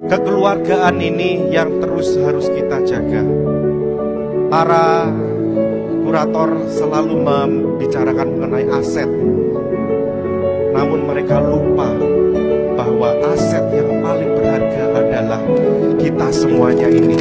Kekeluargaan ini yang terus harus kita jaga. Para kurator selalu membicarakan mengenai aset, namun mereka lupa bahwa aset yang paling berharga adalah kita semuanya ini.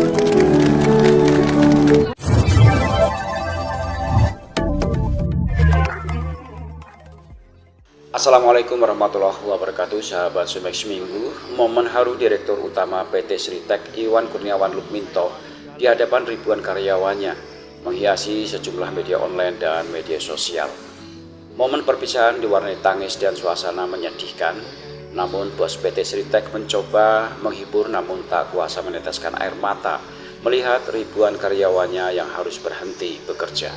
Assalamualaikum warahmatullahi wabarakatuh, sahabat Sumex Minggu. Momen haru Direktur Utama PT Sritek Iwan Kurniawan Lukminto di hadapan ribuan karyawannya menghiasi sejumlah media online dan media sosial. Momen perpisahan diwarnai tangis dan suasana menyedihkan. Namun bos PT Sritek mencoba menghibur namun tak kuasa meneteskan air mata melihat ribuan karyawannya yang harus berhenti bekerja.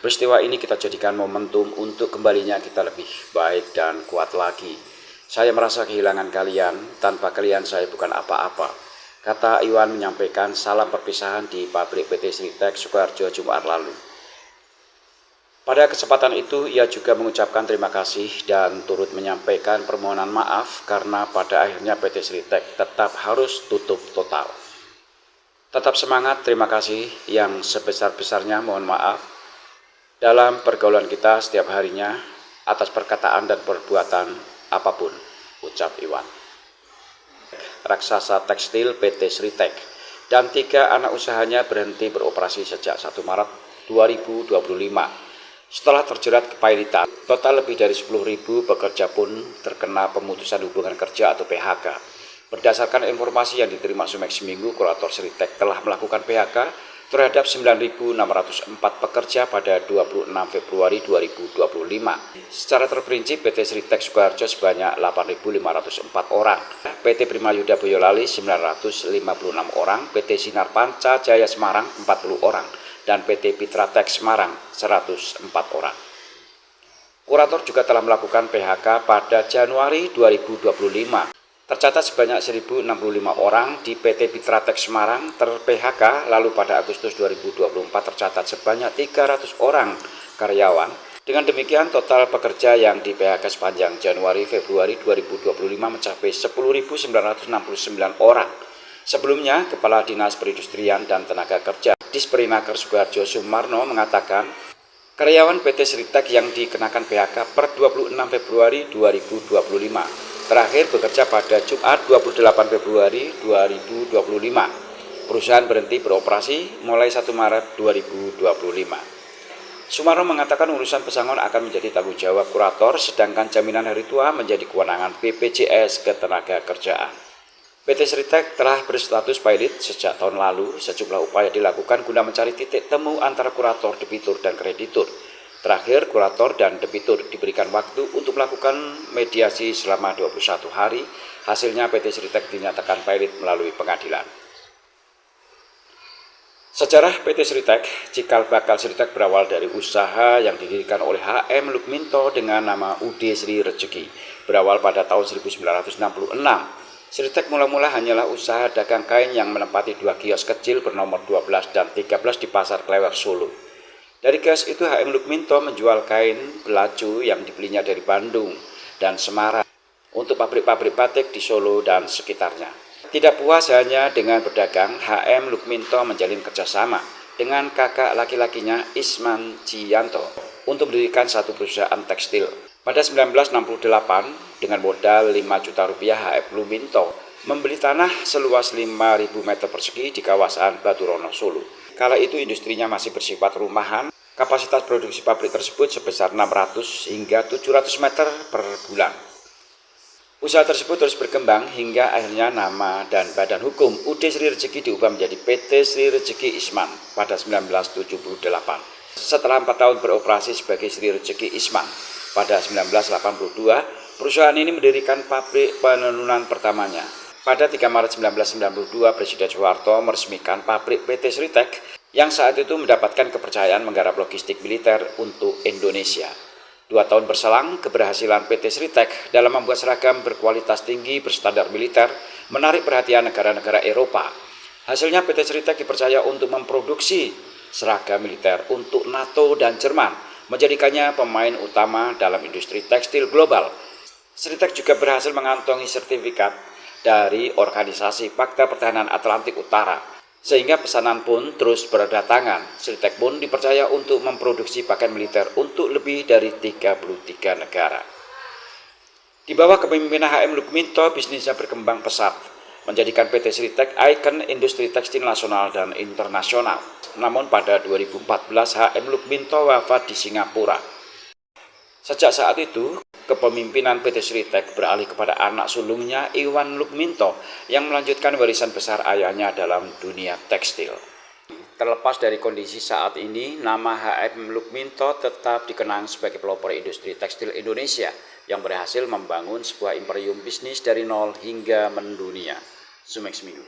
Peristiwa ini kita jadikan momentum untuk kembalinya kita lebih baik dan kuat lagi. Saya merasa kehilangan kalian, tanpa kalian saya bukan apa-apa, kata Iwan menyampaikan salam perpisahan di pabrik PT Sritek Sukoharjo Jumat lalu. Pada kesempatan itu ia juga mengucapkan terima kasih dan turut menyampaikan permohonan maaf karena pada akhirnya PT Sritek tetap harus tutup total. Tetap semangat, terima kasih yang sebesar-besarnya, mohon maaf dalam pergaulan kita setiap harinya atas perkataan dan perbuatan apapun, ucap Iwan. Raksasa tekstil PT Sritek dan 3 anak usahanya berhenti beroperasi sejak 1 Maret 2025. Setelah terjerat kepailitan, total lebih dari 10.000 pekerja pun terkena pemutusan hubungan kerja atau PHK. Berdasarkan informasi yang diterima Sumex Minggu, kurator Sritek telah melakukan PHK terhadap 9.604 pekerja pada 26 Februari 2025. Secara terperinci PT Sritek Sukoharjo sebanyak 8.504 orang, PT Primayuda Boyolali 956 orang, PT Sinar Panca Jaya Semarang 40 orang, dan PT Pitratek Semarang 104 orang. Kurator juga telah melakukan PHK pada Januari 2025. Tercatat sebanyak 1.065 orang di PT Pitratek Semarang ter-PHK, lalu pada Agustus 2024 tercatat sebanyak 300 orang karyawan. Dengan demikian total pekerja yang di PHK sepanjang Januari-Februari 2025 mencapai 10.969 orang. Sebelumnya, Kepala Dinas Perindustrian dan Tenaga Kerja Disperinakar Sukoharjo Sumarno mengatakan karyawan PT Sritek yang dikenakan PHK per 26 Februari 2025 terakhir bekerja pada Jumat 28 Februari 2025. Perusahaan berhenti beroperasi mulai 1 Maret 2025. Sumarno mengatakan urusan pesangon akan menjadi tanggung jawab kurator, sedangkan jaminan hari tua menjadi kewenangan BPJS Ketenagakerjaan. PT Sritek telah berstatus pilot sejak tahun lalu. Sejumlah upaya dilakukan guna mencari titik temu antara kurator, debitur, dan kreditur. Terakhir, kurator dan debitur diberikan waktu untuk melakukan mediasi selama 21 hari. Hasilnya PT Sritek dinyatakan pilot melalui pengadilan. Sejarah PT Sritek, cikal bakal Sritek berawal dari usaha yang didirikan oleh HM Lukminto dengan nama UD Sri Rejeki. Berawal pada tahun 1966. Sritek mula-mula hanyalah usaha dagang kain yang menempati 2 kios kecil bernomor 12 dan 13 di Pasar Klewer, Solo. Dari kios itu HM Lukminto menjual kain belacu yang dibelinya dari Bandung dan Semarang untuk pabrik-pabrik batik di Solo dan sekitarnya. Tidak puas hanya dengan berdagang, HM Lukminto menjalin kerjasama dengan kakak laki-lakinya Isman Cianto untuk mendirikan satu perusahaan tekstil. Pada 1968, dengan modal 5 juta rupiah, HM Lukminto membeli tanah seluas 5.000 meter persegi di kawasan Baturono, Solo. Kala itu industrinya masih bersifat rumahan, kapasitas produksi pabrik tersebut sebesar 600 hingga 700 meter per bulan. Usaha tersebut terus berkembang hingga akhirnya nama dan badan hukum UD Sri Rejeki diubah menjadi PT Sri Rejeki Isman pada 1978. Setelah 4 tahun beroperasi sebagai Sri Rejeki Isman, pada 1982 perusahaan ini mendirikan pabrik penenunan pertamanya. Pada 3 Maret 1992, Presiden Soeharto meresmikan pabrik PT Sritek yang saat itu mendapatkan kepercayaan menggarap logistik militer untuk Indonesia. 2 tahun berselang, keberhasilan PT Sritek dalam membuat seragam berkualitas tinggi berstandar militer menarik perhatian negara-negara Eropa. Hasilnya PT Sritek dipercaya untuk memproduksi seragam militer untuk NATO dan Jerman, menjadikannya pemain utama dalam industri tekstil global. Sritek juga berhasil mengantongi sertifikat dari Organisasi Fakta Pertahanan Atlantik Utara, sehingga pesanan pun terus berdatangan. Sritek pun dipercaya untuk memproduksi pakaian militer untuk lebih dari 33 negara. Di bawah kepemimpinan HM Lukminto, bisnisnya berkembang pesat, menjadikan PT Sritek ikon industri tekstil nasional dan internasional. Namun pada 2014 HM Lukminto wafat di Singapura. Sejak saat itu, kepemimpinan PT Sritek beralih kepada anak sulungnya Iwan Lukminto yang melanjutkan warisan besar ayahnya dalam dunia tekstil. Terlepas dari kondisi saat ini, nama HM Lukminto tetap dikenang sebagai pelopor industri tekstil Indonesia yang berhasil membangun sebuah imperium bisnis dari nol hingga mendunia. Sumex Minggu.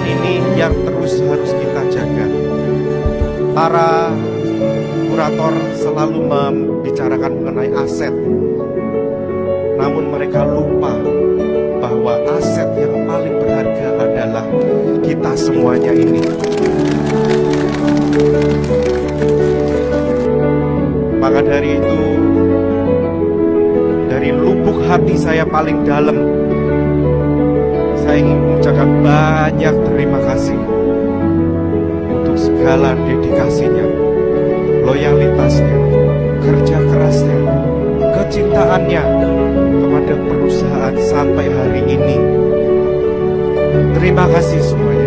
Ini yang terus harus kita jaga. Para kurator selalu membicarakan mengenai aset, namun mereka lupa bahwa aset yang paling berharga adalah kita semuanya ini. Maka dari itu, dari lubuk hati saya paling dalam, saya ingin mengucapkan banyak terima kasih untuk segala dedikasinya, loyalitasnya, kerja kerasnya, kecintaannya kepada perusahaan sampai hari ini. Terima kasih semuanya.